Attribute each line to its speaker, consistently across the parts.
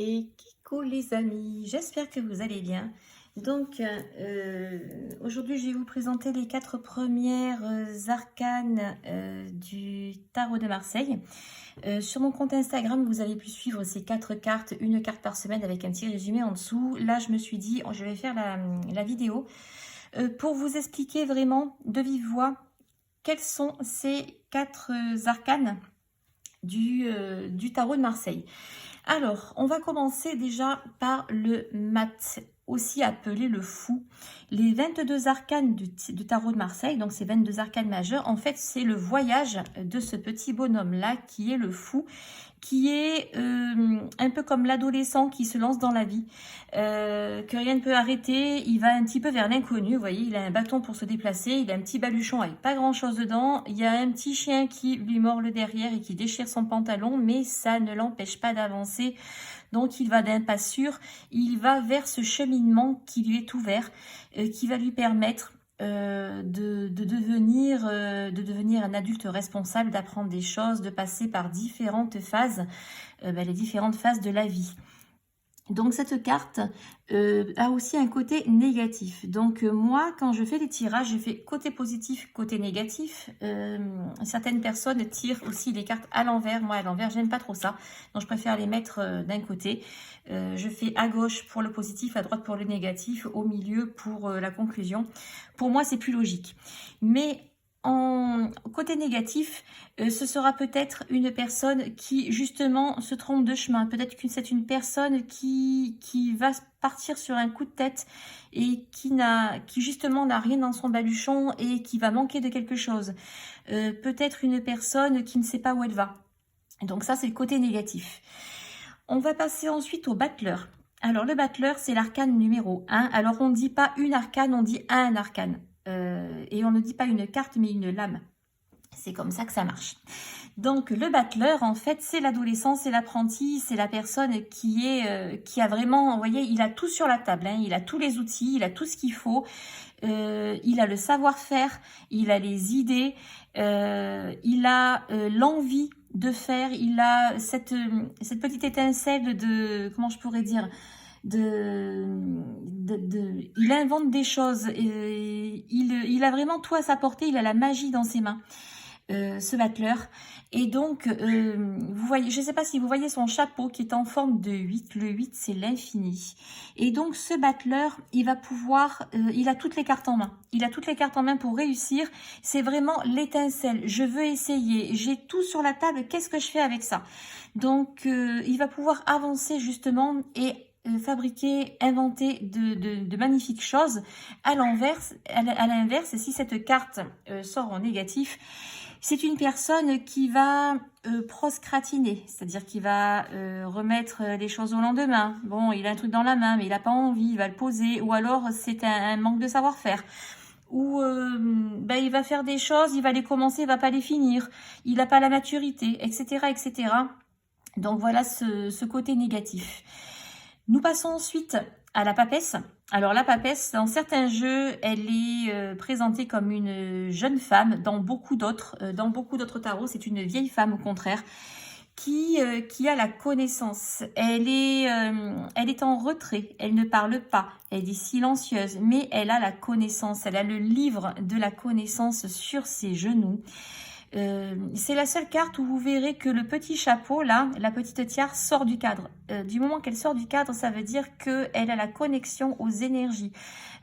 Speaker 1: Et coucou les amis, j'espère que vous allez bien. Donc aujourd'hui je vais vous présenter les 4 premières arcanes du tarot de Marseille. Sur mon compte Instagram, vous avez pu suivre ces 4 cartes, une carte par semaine avec un petit résumé en dessous. Là je me suis dit, je vais faire la vidéo pour vous expliquer vraiment de vive voix quelles sont ces 4 arcanes du tarot de Marseille. Alors, on va commencer déjà par le mat, aussi appelé le fou. Les 22 arcanes du tarot de Marseille, donc ces 22 arcanes majeures, en fait, c'est le voyage de ce petit bonhomme-là qui est le fou, qui est un peu comme l'adolescent qui se lance dans la vie, que rien ne peut arrêter. Il va un petit peu vers l'inconnu, vous voyez, il a un bâton pour se déplacer, il a un petit baluchon avec pas grand-chose dedans, il y a un petit chien qui lui mord le derrière et qui déchire son pantalon, mais ça ne l'empêche pas d'avancer. Donc il va d'un pas sûr, il va vers ce cheminement qui lui est ouvert, qui va lui permettre de devenir un adulte responsable, d'apprendre des choses, de passer par différentes phases, les différentes phases de la vie. Donc cette carte a aussi un côté négatif. Donc moi, quand je fais les tirages, je fais côté positif, côté négatif. Certaines personnes tirent aussi les cartes à l'envers. Moi, à l'envers, j'aime pas trop ça. Donc je préfère les mettre d'un côté. Je fais à gauche pour le positif, à droite pour le négatif, au milieu pour la conclusion. Pour moi, c'est plus logique. Mais en côté négatif, ce sera peut-être une personne qui justement se trompe de chemin. Peut-être que c'est une personne qui va partir sur un coup de tête et qui justement n'a rien dans son baluchon et qui va manquer de quelque chose. Peut-être une personne qui ne sait pas où elle va. Donc ça, c'est le côté négatif. On va passer ensuite au battleur. Alors le battleur, c'est l'arcane numéro 1. Alors on ne dit pas une arcane, on dit un arcane. Et on ne dit pas une carte, mais une lame. C'est comme ça que ça marche. Donc le battleur, en fait, c'est l'adolescent, c'est l'apprenti, c'est la personne qui a vraiment, vous voyez, il a tout sur la table, hein, il a tous les outils, il a tout ce qu'il faut, il a le savoir-faire, il a les idées, il a l'envie de faire, il a cette petite étincelle de, comment je pourrais dire, il invente des choses, il a vraiment tout à sa portée, il a la magie dans ses mains, ce battleur. Et donc, vous voyez, je ne sais pas si vous voyez son chapeau qui est en forme de 8. Le 8, c'est l'infini. Et donc, ce battleur, il va pouvoir, il a toutes les cartes en main. Il a toutes les cartes en main pour réussir. C'est vraiment l'étincelle. Je veux essayer. J'ai tout sur la table. Qu'est-ce que je fais avec ça? Donc, il va pouvoir avancer justement et fabriquer, inventer de magnifiques choses. À l'inverse, si cette carte sort en négatif, c'est une personne qui va procrastiner, c'est-à-dire qui va remettre les choses au lendemain. Bon, il a un truc dans la main, mais il n'a pas envie, il va le poser. Ou alors, c'est un manque de savoir-faire. Ou il va faire des choses, il va les commencer, il va pas les finir. Il n'a pas la maturité, etc., etc. Donc voilà ce côté négatif. Nous passons ensuite à la papesse. Alors la papesse, dans certains jeux, elle est présentée comme une jeune femme. Dans beaucoup d'autres tarots, c'est une vieille femme au contraire qui a la connaissance. Elle est en retrait, elle ne parle pas, elle est silencieuse, mais elle a la connaissance. Elle a le livre de la connaissance sur ses genoux. C'est la seule carte où vous verrez que le petit chapeau, là, la petite tiare, sort du cadre. Du moment qu'elle sort du cadre, ça veut dire qu'elle a la connexion aux énergies.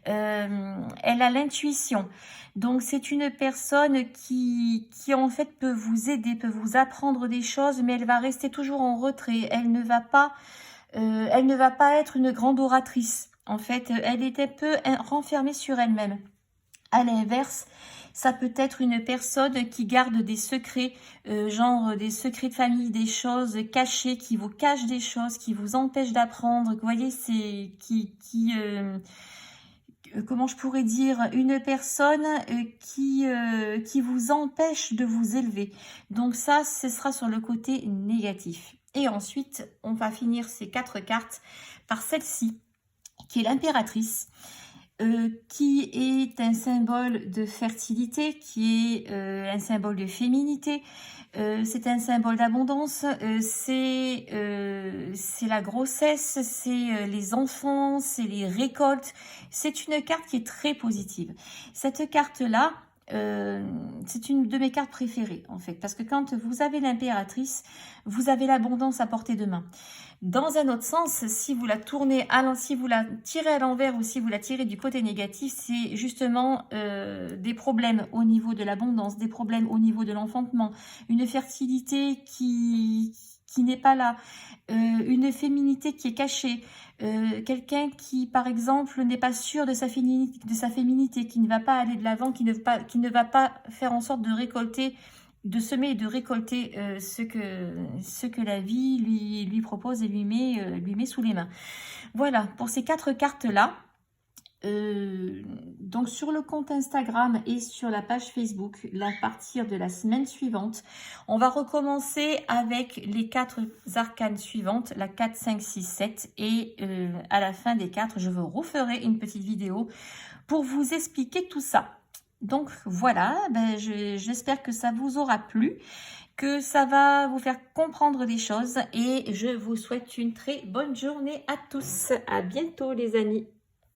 Speaker 1: Elle a l'intuition. Donc, c'est une personne qui en fait peut vous aider, peut vous apprendre des choses, mais elle va rester toujours en retrait. Elle ne va pas être une grande oratrice. En fait, elle est un peu renfermée sur elle-même. À l'inverse, ça peut être une personne qui garde des secrets, genre des secrets de famille, des choses cachées, qui vous cachent des choses, qui vous empêchent d'apprendre. Vous voyez, c'est comment je pourrais dire, une personne qui vous empêche de vous élever. Donc ça, ce sera sur le côté négatif. Et ensuite, on va finir ces 4 cartes par celle-ci, qui est l'impératrice. qui est un symbole de fertilité, qui est un symbole de féminité. C'est un symbole d'abondance, c'est la grossesse, c'est les enfants, c'est les récoltes. C'est une carte qui est très positive. Cette carte-là, c'est une de mes cartes préférées en fait, parce que quand vous avez l'impératrice, vous avez l'abondance à portée de main. Dans un autre sens, si vous la tournez si vous la tirez à l'envers ou si vous la tirez du côté négatif, c'est justement des problèmes au niveau de l'abondance, des problèmes au niveau de l'enfantement, une fertilité qui n'est pas là, une féminité qui est cachée, quelqu'un qui, par exemple, n'est pas sûr de sa féminité, qui ne va pas aller de l'avant, qui ne va pas faire en sorte de récolter, de semer et de récolter ce que la vie lui propose et lui met sous les mains. Voilà, pour ces 4 cartes-là. Donc sur le compte Instagram et sur la page Facebook, à partir de la semaine suivante, on va recommencer avec les 4 arcanes suivantes, la 4, 5, 6, 7, et à la fin des 4, je vous referai une petite vidéo pour vous expliquer tout ça. Donc voilà, j'espère que ça vous aura plu, que ça va vous faire comprendre des choses, et je vous souhaite une très bonne journée à tous. À bientôt les amis.